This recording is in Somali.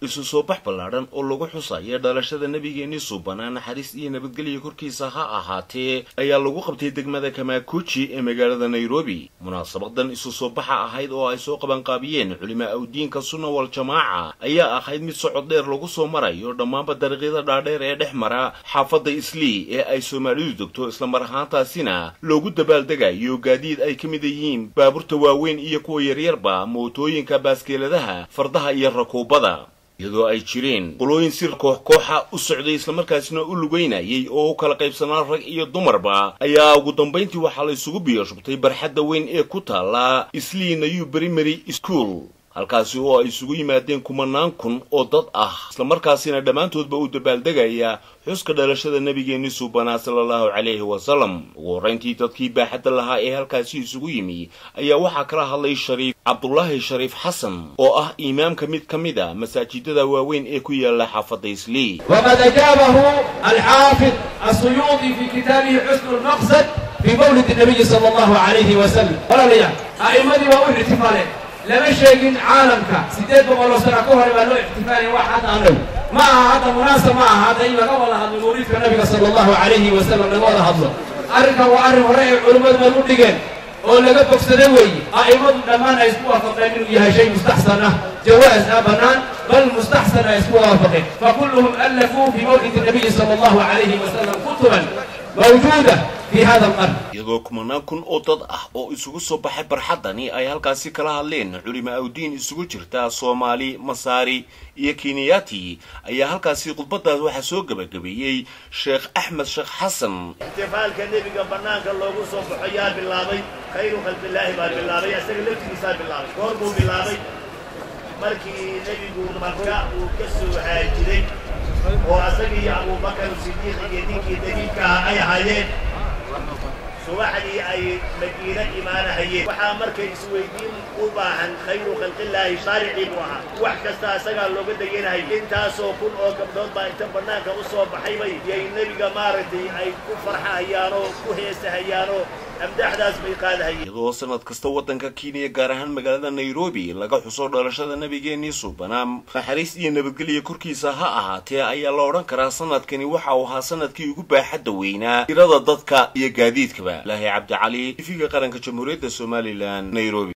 isu soo bax ballaaran oo lagu xusayo dhalashada nabigeena suubana naxariis iyo nabadgelyo korkiisa ha ahaatee ayaa lagu qabtay degmada Kamakuchi ee magaalada Nairobi. Munaasabadan isu soo baxa ahayd oo ay soo qaban qaabiyeen culimada diinka sunna wal jamaa ayaa ahayd mid socod dheer lagu soo marayo dhammaanba dariiqyada dhaadheer ee dhexmara xaafadda Islii ee ay Soomaalidu degto isla mar ahaantaasina loogu dabaaldegayo gaadiid ay ka mid yihiin baabuurta waaweyn iyo kuwa yaryarba mootooyinka baaskiiladaha fardaha iyo rakuubada iyadoo ay jireen qolooyin sir koox-kooxa u socday isla markaasina u lugeynayay oo u kala qaybsanaa rag iyo dumarba ayaa ugu dambeyntii waxaa la isugu biyoshubtay barxadda weyn ee ku taala Islii New Primary School halkaasi oo ay isugu yimaadeen kumanaan kun oo dad ah isla markaasina dhammaantoodba u dabaaldegaya xuska dhalashada nabigeena suubana sallallahu alayhi wa sallam. ugu horeyntii dadkii baaxadda lahaa ee halkaasi isugu yimi ayaa waxaa kala hadlay Shariif Cabdullaahi Shariif Xasan oo ah imaamka mid ka mid ah masaajidada waaweyn ee ku yaala xaafadda Islii. وقد أجابه الحافظ السيوطي في كتابه حسن المقصد في مولد النبي صلى الله عليه وسلم. ولا ليا أئمتي وأول احتفالين لما شيء عالمك سيدات بقولوا سرقوها لما له احتفال واحد عنه ما هذا مناسب مع هذا إلا قبل هذا المولد النبي صلى الله عليه وسلم نقول هذا أركب وأرم ورأي علماء المولدين ولا قد بكسدوي أئمة لما نسبوها فقط فيها شيء مستحسنة جواز أبنان بل مستحسنة يسبوها فقط فكلهم ألفوا في مولد النبي صلى الله عليه وسلم كتبا موجودة في هذا القرن. iyadoo kumanaan kun oo dad ah oo isugu soo baxay barxadani ay halkaasi kala hadleen culimada diin isugu jirta Soomaali, Masaari iyo Kenyaati ayaa halkaasi khudbadaas waxa soo gabagabeeyay Sheekh Ahmed Sheekh Xasan. ihtifaalka nabiga banaanka loogu soo baxayaa bilaabay khayru khalqillaahi baa bilaabay asaga laftiisa bilaabay goormuu bilaabay markii nabigu marka uu ka soo haajiray oo asaga iyo Abu Bakar Siddiq iyo ninkii daliilka ay hayeen subaxdii ay Madiina imaanahayeen waxaa markay isweydiin u baahan khayru khalqillaahi shaarici buu ahaa wax kasta asaga looga deganahay intaasoo kun oo gabdhood baa inta banaanka u soo baxay bay yay nabiga maaragtay ay ku farxayaan oo ku heesahayaan oo amdaxdaas bay qaadahayeen. iyadoo sanad kasta wadanka Kenya gaar ahaan magaalada Nairobi laga xuso dhalashada nabigeena suubana naxariis iyo nabadgelyo korkiisa ha ahaatee ayaa la oran karaa sanadkani waxa uu ahaa sanadkii ugu baaxadda weynaa tirada dadka iyo gaadiidkaba. Ilaahay Cabdi Cali, TV qaranka Jamhuuriyadda Somaliland, Nairobi.